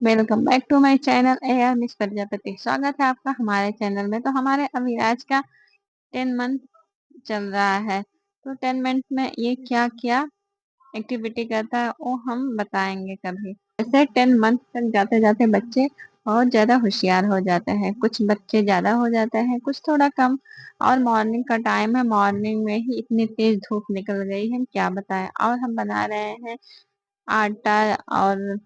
Welcome back to my channel A R Miss Prajapati. स्वागत है आपका हमारे चैनल में। तो हमारे अविराज का 10 मंथ चल रहा है। तो 10 मंथ में ये क्या क्या एक्टिविटी करता है वो हम बताएंगे कभी। ऐसे 10 मंथ तक जाते जाते बच्चे बहुत ज्यादा होशियार हो जाते हैं। कुछ बच्चे ज्यादा हो जाते हैं, कुछ थोड़ा कम। और मॉर्निंग का टाइम है, मॉर्निंग में ही इतनी तेज धूप निकल गई है, क्या बताएं। और हम बना रहे हैं आटा और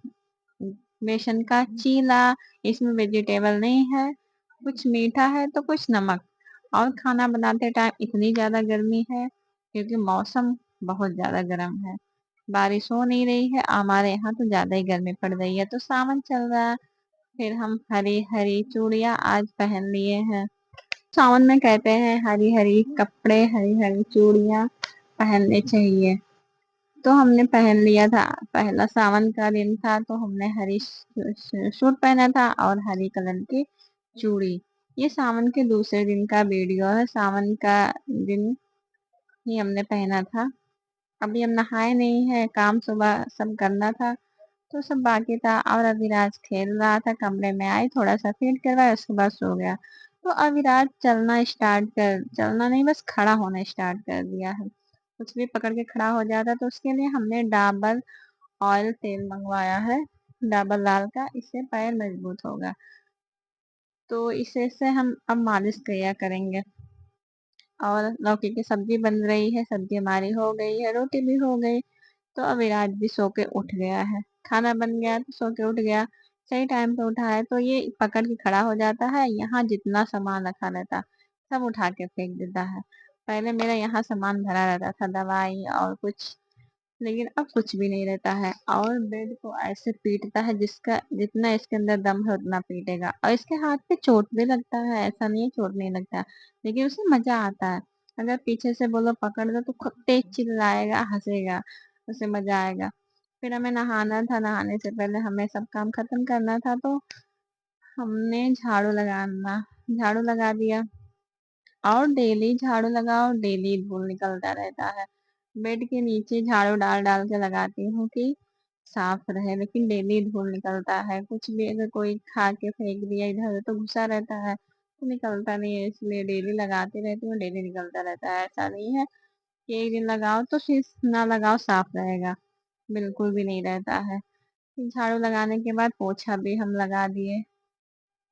बेसन का चीला। इसमें वेजिटेबल नहीं है, कुछ मीठा है तो कुछ नमक। और खाना बनाते टाइम इतनी ज्यादा गर्मी है क्योंकि मौसम बहुत ज्यादा गर्म है। बारिश हो नहीं रही है, हमारे यहाँ तो ज्यादा ही गर्मी पड़ रही है। तो सावन चल रहा है। फिर हम हरी हरी चूड़ियां आज पहन लिए हैं। सावन में कहते हैं हरी हरी कपड़े, हरी हरी चूड़ियां पहनने चाहिए। तो हमने पहन लिया था। पहला सावन का दिन था तो हमने हरी सूट पहना था और हरी कलर की चूड़ी। ये सावन के दूसरे दिन का वीडियो है। सावन का दिन ही हमने पहना था। अभी हम नहाए नहीं है, काम सुबह सब करना था तो सब बाकी था। और अविराज खेल रहा था, कमरे में आई, थोड़ा सा फीड करवाया, उसके बाद सो गया। तो अविराज चलना नहीं, बस खड़ा होना स्टार्ट कर दिया है। कुछ भी पकड़ के खड़ा हो जाता। तो उसके लिए हमने डाबर ऑयल तेल मंगवाया है, डाबर लाल का। इससे पैर मजबूत होगा। तो इसे से हम अब मालिश किया करेंगे। और लौकी की सब्जी बन रही है, सब्जी हमारी हो गई है, रोटी भी हो गई। तो अविराज भी सो के उठ गया है। खाना बन गया तो सो के उठ गया। सही टाइम पे उठा है तो ये पकड़ के खड़ा हो जाता है। यहाँ जितना सामान रखा रहता सब उठा के फेंक देता है। पहले मेरा यहाँ सामान भरा रहता था, दवाई और कुछ, लेकिन अब कुछ भी नहीं रहता है। और बेड को ऐसे पीटता है, जिसका जितना इसके अंदर दम है उतना पीटेगा। और इसके हाथ पे चोट भी लगता है, ऐसा नहीं है चोट नहीं लगता, लेकिन उसे मजा आता है। अगर पीछे से बोलो पकड़ दो तो खूब तेज चिल्लाएगा, हंसेगा, उसे मजा आएगा। फिर हमें नहाना था, नहाने से पहले हमें सब काम खत्म करना था। तो हमने झाड़ू लगा दिया। और डेली झाड़ू लगाओ, डेली धूल निकलता रहता है। बेड के नीचे झाड़ू डाल डाल के लगाती हूँ कि साफ रहे, लेकिन डेली धूल निकलता है। कुछ भी अगर कोई खा के फेंक दिया इधर उधर तो घुसा रहता है, तो निकलता नहीं है। इसलिए डेली लगाती रहती हूँ, डेली निकलता रहता है। ऐसा नहीं है कि एक दिन लगाओ तो फिर ना लगाओ साफ रहेगा, बिल्कुल भी नहीं रहता है। फिर झाड़ू लगाने के बाद पोछा भी हम लगा दिए,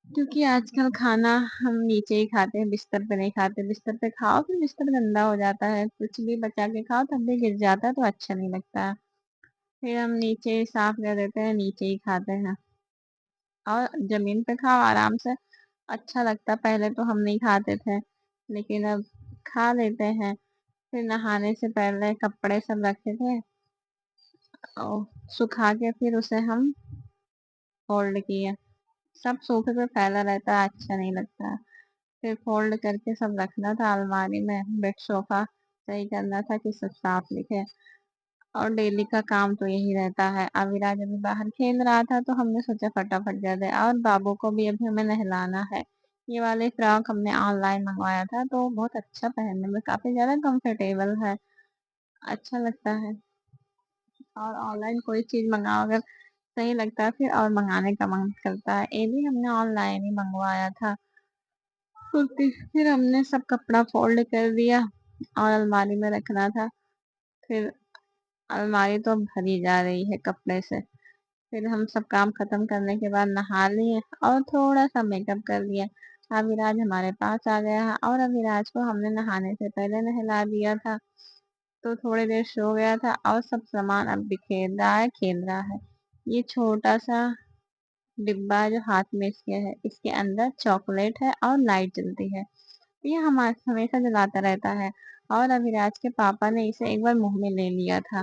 क्योंकि आजकल खाना हम नीचे ही खाते हैं, बिस्तर पे नहीं खाते। बिस्तर पे खाओ फिर बिस्तर गंदा हो जाता है, कुछ भी बचा के खाओ तब भी गिर जाता है तो अच्छा नहीं लगता है। फिर हम नीचे ही साफ कर देते हैं, नीचे ही खाते हैं। और जमीन पे खाओ आराम से, अच्छा लगता। पहले तो हम नहीं खाते थे, लेकिन अब खा लेते हैं। फिर नहाने से पहले कपड़े सब रखे थे और सुखा के फिर उसे हम फोल्ड किए। सब सोफे पे फैला रहता है, अच्छा नहीं लगता। फिर फोल्ड करके सब रखना था अलमारी में। बेड सोफा सही करना था कि सब साफ दिखे। और डेली का काम तो यही रहता है। अविराज अभी बाहर खेल रहा था तो हमने सोचा फटाफट कर दे। और बाबू को भी अभी हमें नहलाना है। ये वाले फ्रॉक हमने ऑनलाइन मंगवाया था तो बहुत अच्छा, पहनने में काफी ज्यादा कंफर्टेबल है, अच्छा लगता है। और ऑनलाइन कोई चीज मंगाओ अगर सही लगता है फिर और मंगाने का मन करता है। ये भी हमने ऑनलाइन ही मंगवाया था कुर्ती। फिर हमने सब कपड़ा फोल्ड कर दिया और अलमारी में रखना था। फिर अलमारी तो भरी जा रही है कपड़े से। फिर हम सब काम खत्म करने के बाद नहा लिए और थोड़ा सा मेकअप कर लिया। अविराज हमारे पास आ गया है और अविराज को हमने नहाने से पहले नहला दिया था। तो थोड़ी देर सो गया था और सब सामान अब बिखेर रहा है, खेल रहा है। ये छोटा सा डिब्बा जो हाथ में इसके है, इसके अंदर चॉकलेट है और लाइट जलती है। ये हमारे हमेशा जलाता रहता है। और अभिराज के पापा ने इसे एक बार मुंह में ले लिया था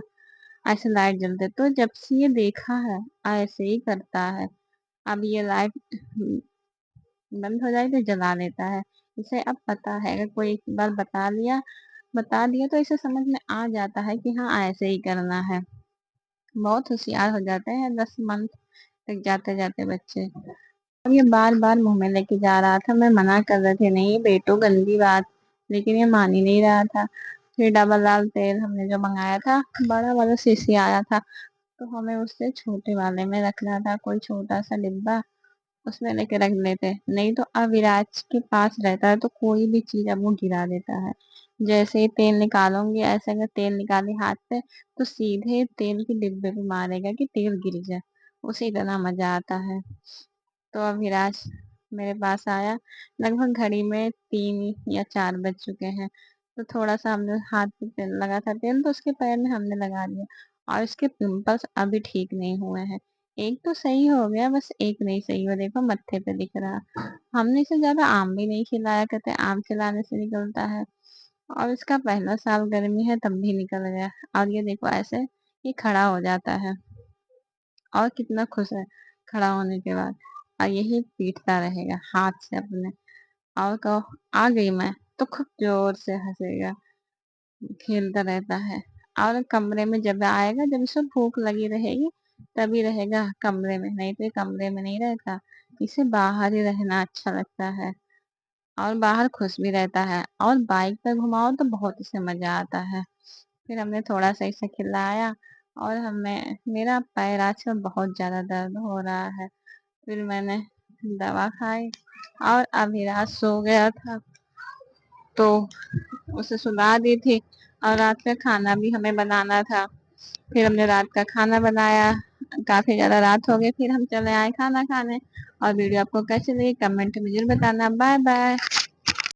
ऐसे लाइट जलते, तो जब से ये देखा है ऐसे ही करता है। अब ये लाइट बंद हो जाए तो जला लेता है। इसे अब पता है, अगर कोई एक बार बता दिया तो इसे समझ में आ जाता है कि हाँ ऐसे ही करना है। बहुत होशियार हो जाते हैं 10 मंथ तक जाते जाते बच्चे। अब ये बार बार मुंह में लेके जा रहा था, मैं मना कर रहे थे नहीं बेटो गंदी बात, लेकिन ये मान ही नहीं रहा था। फिर डबल लाल तेल हमने जो मंगाया था, बड़ा वाला शीशी आया था, تو ہمیں اسے چھوٹے والے میں رکھنا تھا، کوئی چھوٹا سا ڈبا اس میں لے کے رکھ لیتے، نہیں تو ابیراج کے پاس رہتا ہے تو کوئی بھی چیز اب وہ گرا دیتا ہے۔ جیسے ہی تیل نکالوں گی، ایسے اگر تیل نکالی ہاتھ پہ تو سیدھے تیل کے ڈبے پہ مارے گا کہ تیل گر جائے، اسے اتنا مزہ آتا ہے۔ تو ابھیراج میرے پاس آیا، لگ بھگ گھڑی میں 3 یا 4 بج چکے ہیں، تو تھوڑا سا ہم نے ہاتھ پہ تیل لگا تھا، تیل تو اس کے پیر میں ہم نے لگا دیا، اور اس کے پمپلس ابھی ٹھیک نہیں ہوئے ہیں۔ ایک تو صحیح ہو گیا، بس ایک نہیں صحیح ہوا، دیکھو متھے پہ دکھ رہا۔ ہم نے اسے زیادہ آم بھی نہیں کھلایا کرتے، آم کھلانے سے نکلتا ہے، اور اس کا پہلا سال گرمی ہے تب بھی نکل گیا، اور یہ دیکھو ایسے یہ کھڑا ہو جاتا ہے اور کتنا خوش ہے کھڑا ہونے کے بعد، اور یہی پیٹتا رہے گا ہاتھ سے اپنے، اور کہو آ گئی میں تو خوب زور سے ہنسے گا، کھیلتا رہتا ہے۔ اور کمرے میں جب آئے گا، جب اسے بھوک لگی رہے گی تبھی رہے گا کمرے میں، نہیں تو یہ کمرے میں نہیں رہتا، اسے باہر ہی رہنا اچھا لگتا ہے، اور باہر خوش بھی رہتا ہے، اور بائک پہ گھماؤ تو بہت اسے مزہ آتا ہے۔ پھر ہم نے تھوڑا سا اسے کھلایا، اور میرا پیر آج کل بہت زیادہ درد ہو رہا ہے، پھر میں نے دوا کھائی، اور ابھی رات سو گیا تھا تو اسے سلا دی تھی، اور رات کا کھانا بھی ہمیں بنانا تھا، پھر ہم نے رات کا کھانا بنایا، کافی زیادہ رات ہو گئی، پھر ہم چلے آئے کھانا کھانے۔ اور ویڈیو آپ کو کیسی لگی کمنٹ میں ضرور بتانا۔ Bye bye.